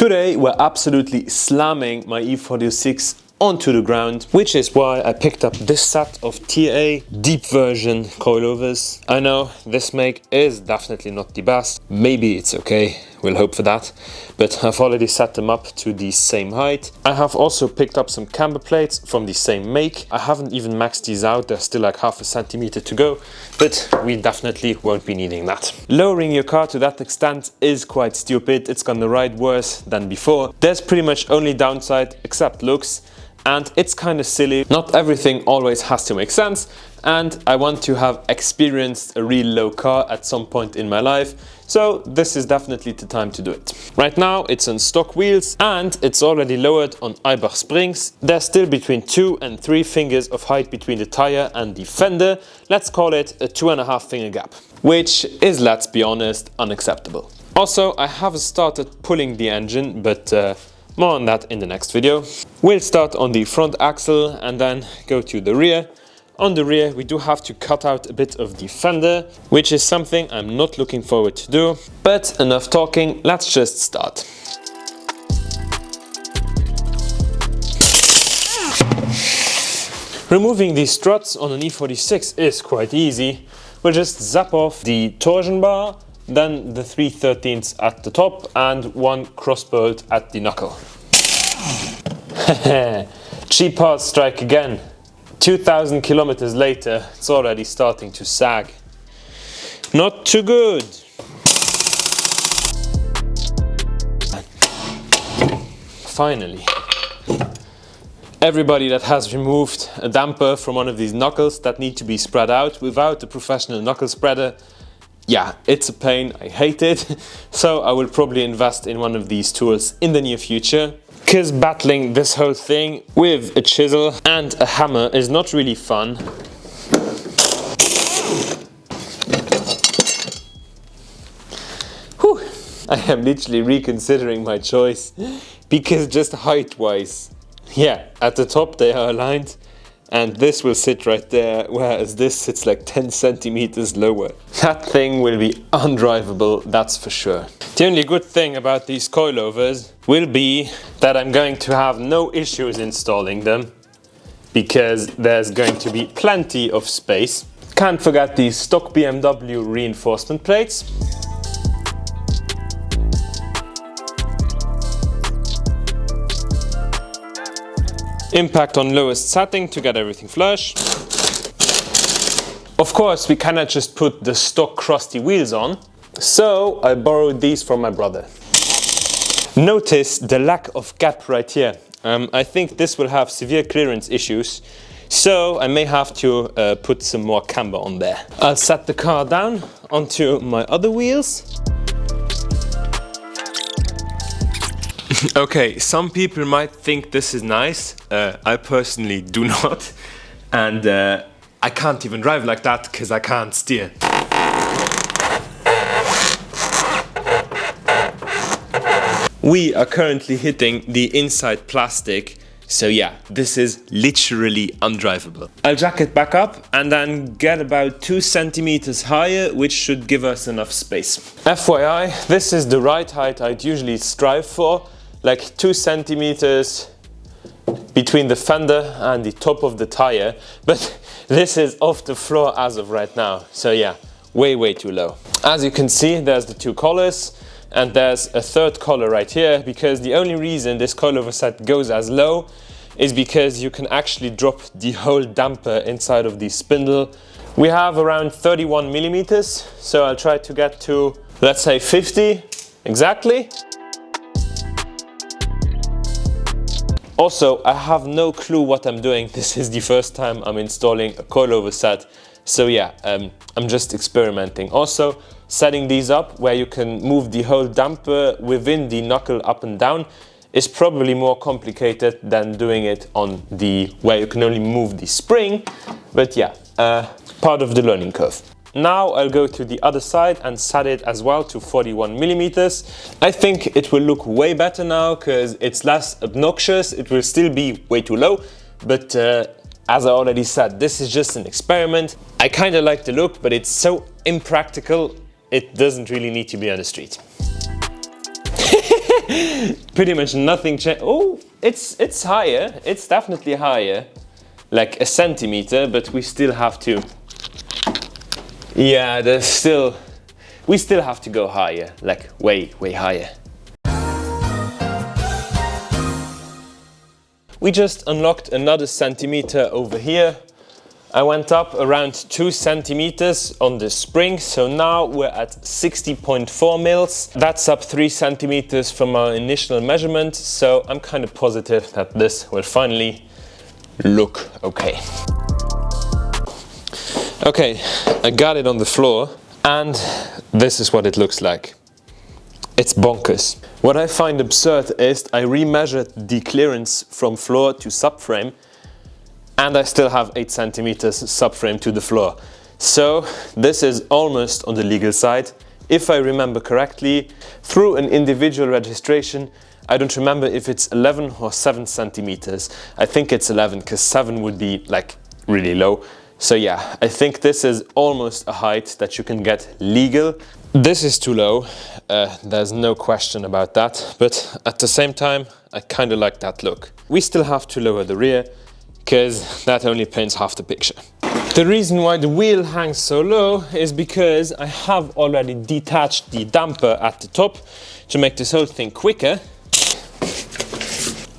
Today we're absolutely slamming my E46 onto the ground, which is why I picked up this set of TA deep version coilovers. I know this make is definitely not the best, maybe it's okay, we'll hope for that, but I've already set them up to the same height. I have also picked up some camber plates from the same make. I haven't even maxed these out, there's still like half a centimeter to go, but we definitely won't be needing that. Lowering your car to that extent is quite stupid, it's gonna ride worse than before. There's pretty much only downside except looks, and it's kind of silly. Not everything always has to make sense, and I want to have experienced a real low car at some point in my life, so this is definitely the time to do it. Right now it's on stock wheels and it's already lowered on Eibach springs. There's still between 2 and 3 fingers of height between the tire and the fender. Let's call it a 2.5 finger gap, which is, let's be honest, unacceptable. Also, I haven't started pulling the engine, but more on that in the next video. We'll start on the front axle and then go to the rear. On the rear we do have to cut out a bit of the fender, which is something I'm not looking forward to do. But enough talking, let's just start. Removing these struts on an E46 is quite easy. We'll just zap off the torsion bar, then the 3/13 at the top and one cross bolt at the knuckle. Cheap parts strike again. 2,000 kilometers later, it's already starting to sag. Not too good. Finally. Everybody that has removed a damper from one of these knuckles that need to be spread out without a professional knuckle spreader, yeah, it's a pain, I hate it, so I will probably invest in one of these tools in the near future, because battling this whole thing with a chisel and a hammer is not really fun. Whew. I am literally reconsidering my choice, because just height-wise, yeah, at the top they are aligned, and this will sit right there, whereas this sits like 10 centimeters lower. That thing will be undrivable, that's for sure. The only good thing about these coilovers will be that I'm going to have no issues installing them, because there's going to be plenty of space. Can't forget these stock BMW reinforcement plates. Impact on lowest setting to get everything flush. Of course, we cannot just put the stock crusty wheels on, so I borrowed these from my brother. Notice the lack of gap right here. I think this will have severe clearance issues, so I may have to put some more camber on there. I'll set the car down onto my other wheels. Okay, some people might think this is nice. I personally do not, and I can't even drive like that because I can't steer. We are currently hitting the inside plastic, so yeah, this is literally undrivable. I'll jack it back up and then get about 2 centimeters higher, which should give us enough space. FYI, this is the right height I'd usually strive for, like 2 centimeters between the fender and the top of the tire, but this is off the floor as of right now, so yeah, way too low. As you can see, there's the 2 collars, and there's a 3rd collar right here, because the only reason this coilover set goes as low is because you can actually drop the whole damper inside of the spindle. We have around 31 millimeters, so I'll try to get to, let's say, 50 exactly. Also, I have no clue what I'm doing. This is the first time I'm installing a coilover set, so yeah, I'm just experimenting. Also, setting these up where you can move the whole damper within the knuckle up and down is probably more complicated than doing it on the where you can only move the spring, but yeah, part of the learning curve. Now I'll go to the other side and set it as well to 41 millimeters. I think it will look way better now because it's less obnoxious. It will still be way too low, but as I already said, this is just an experiment. I kind of like the look, but it's so impractical, it doesn't really need to be on the street. Pretty much nothing changed. Oh, it's higher. It's definitely higher, like a centimeter, but we still have to. Yeah, we still have to go higher, like way higher. We just unlocked another centimeter over here. I went up around 2 centimeters on the spring, so now we're at 60.4 mils. That's up 3 centimeters from our initial measurement, so I'm kind of positive that this will finally look okay. Okay, I got it on the floor, and this is what it looks like. It's bonkers. What I find absurd is I remeasured the clearance from floor to subframe, and I still have 8 centimeters subframe to the floor. So this is almost on the legal side. If I remember correctly, through an individual registration, I don't remember if it's 11 or 7 centimeters. I think it's 11, because 7 would be like really low. So yeah, I think this is almost a height that you can get legal. This is too low, there's no question about that, but at the same time, I kind of like that look. We still have to lower the rear, because that only paints half the picture. The reason why the wheel hangs so low is because I have already detached the damper at the top to make this whole thing quicker.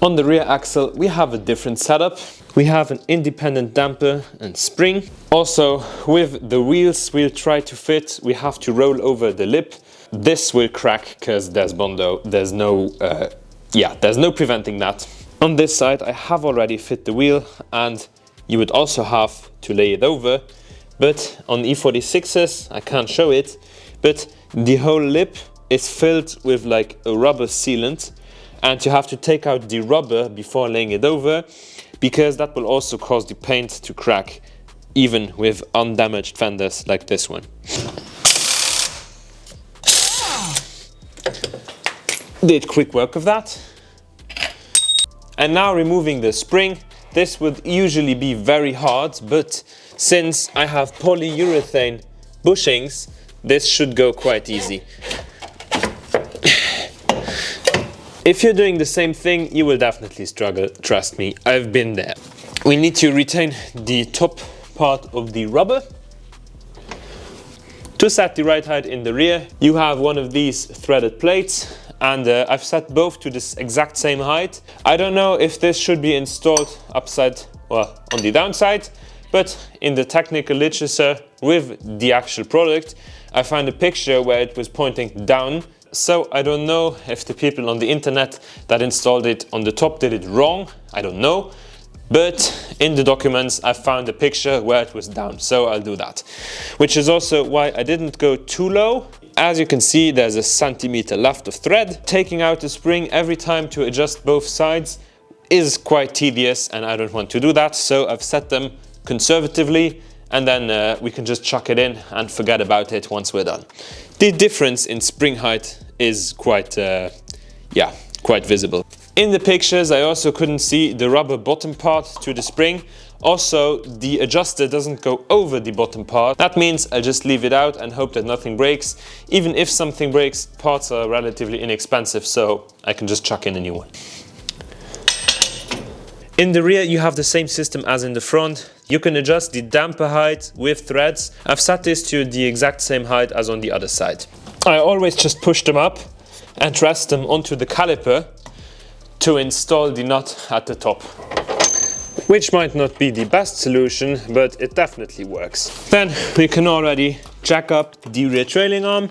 On the rear axle, we have a different setup. We have an independent damper and spring. Also, with the wheels we'll try to fit, we have to roll over the lip. This will crack because there's Bondo. There's no preventing that. On this side, I have already fit the wheel, and you would also have to lay it over. But on E46s, I can't show it, but the whole lip is filled with like a rubber sealant, and you have to take out the rubber before laying it over, because that will also cause the paint to crack, even with undamaged fenders like this one. Did quick work of that. And now removing the spring. This would usually be very hard, but since I have polyurethane bushings, this should go quite easy. If you're doing the same thing, you will definitely struggle, trust me, I've been there. We need to retain the top part of the rubber. To set the right height in the rear, you have one of these threaded plates, and I've set both to this exact same height. I don't know if this should be installed upside, well, on the downside, but in the technical literature with the actual product, I found a picture where it was pointing down. So I don't know if the people on the internet that installed it on the top did it wrong, I don't know. But in the documents I found a picture where it was down, so I'll do that. Which is also why I didn't go too low. As you can see, there's a centimeter left of thread. Taking out the spring every time to adjust both sides is quite tedious, and I don't want to do that, so I've set them conservatively, and then we can just chuck it in and forget about it once we're done. The difference in spring height is quite visible. In the pictures, I also couldn't see the rubber bottom part to the spring. Also, the adjuster doesn't go over the bottom part. That means I'll just leave it out and hope that nothing breaks. Even if something breaks, parts are relatively inexpensive, so I can just chuck in a new one. In the rear, you have the same system as in the front. You can adjust the damper height with threads. I've set this to the exact same height as on the other side. I always just push them up and rest them onto the caliper to install the nut at the top. Which might not be the best solution, but it definitely works. Then we can already jack up the rear trailing arm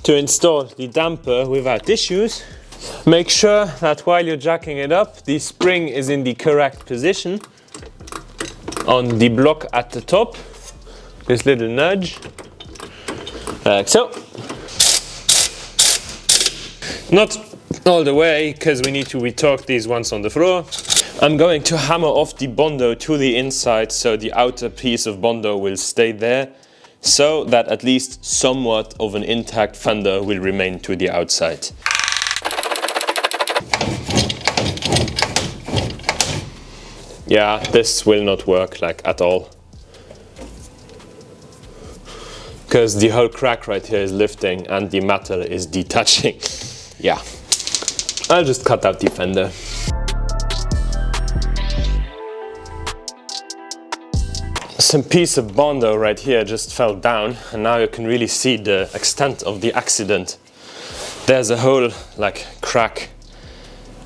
to install the damper without issues. Make sure that while you're jacking it up, the spring is in the correct position on the block at the top. This little nudge, like so. Not all the way, because we need to retorque these ones on the floor. I'm going to hammer off the Bondo to the inside, so the outer piece of Bondo will stay there, so that at least somewhat of an intact fender will remain to the outside. Yeah, this will not work like at all, because the whole crack right here is lifting and the metal is detaching. Yeah, I'll just cut out the fender. Some piece of Bondo right here just fell down, and now you can really see the extent of the accident. There's a whole crack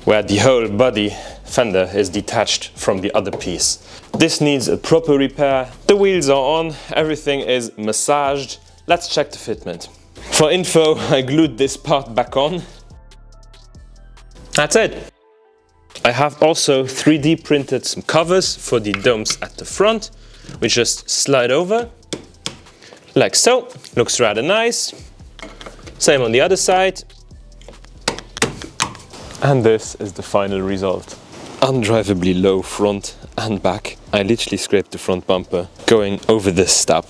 where the whole body fender is detached from the other piece. This needs a proper repair. The wheels are on, everything is massaged. Let's check the fitment. For info, I glued this part back on. That's it. I have also 3D printed some covers for the domes at the front, which just slide over, like so. Looks rather nice. Same on the other side. And this is the final result. Undrivably low front and back. I literally scraped the front bumper going over this step,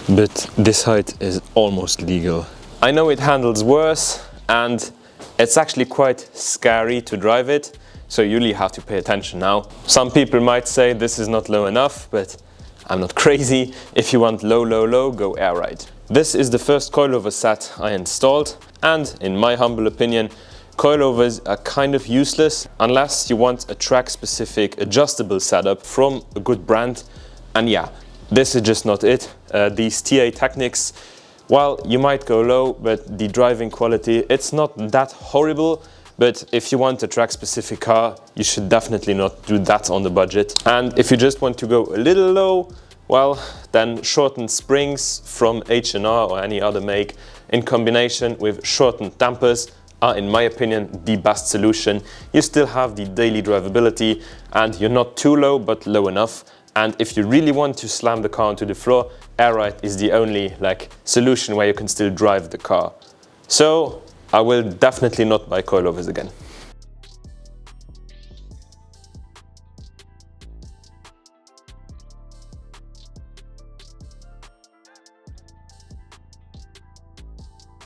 but this height is almost legal. I know it handles worse, and it's actually quite scary to drive it, so you really have to pay attention now. Some people might say this is not low enough, but I'm not crazy. If you want low, low, low, go air ride. This is the first coilover set I installed, and in my humble opinion, coilovers are kind of useless unless you want a track-specific adjustable setup from a good brand. And yeah, this is just not it. These TA Technix, well, you might go low, but the driving quality, it's not that horrible. But if you want a track-specific car, you should definitely not do that on the budget. And if you just want to go a little low, well, then shortened springs from H&R or any other make in combination with shortened dampers are, in my opinion, the best solution. You still have the daily drivability and you're not too low, but low enough. And if you really want to slam the car onto the floor, air ride is the only solution where you can still drive the car. So I will definitely not buy coilovers again.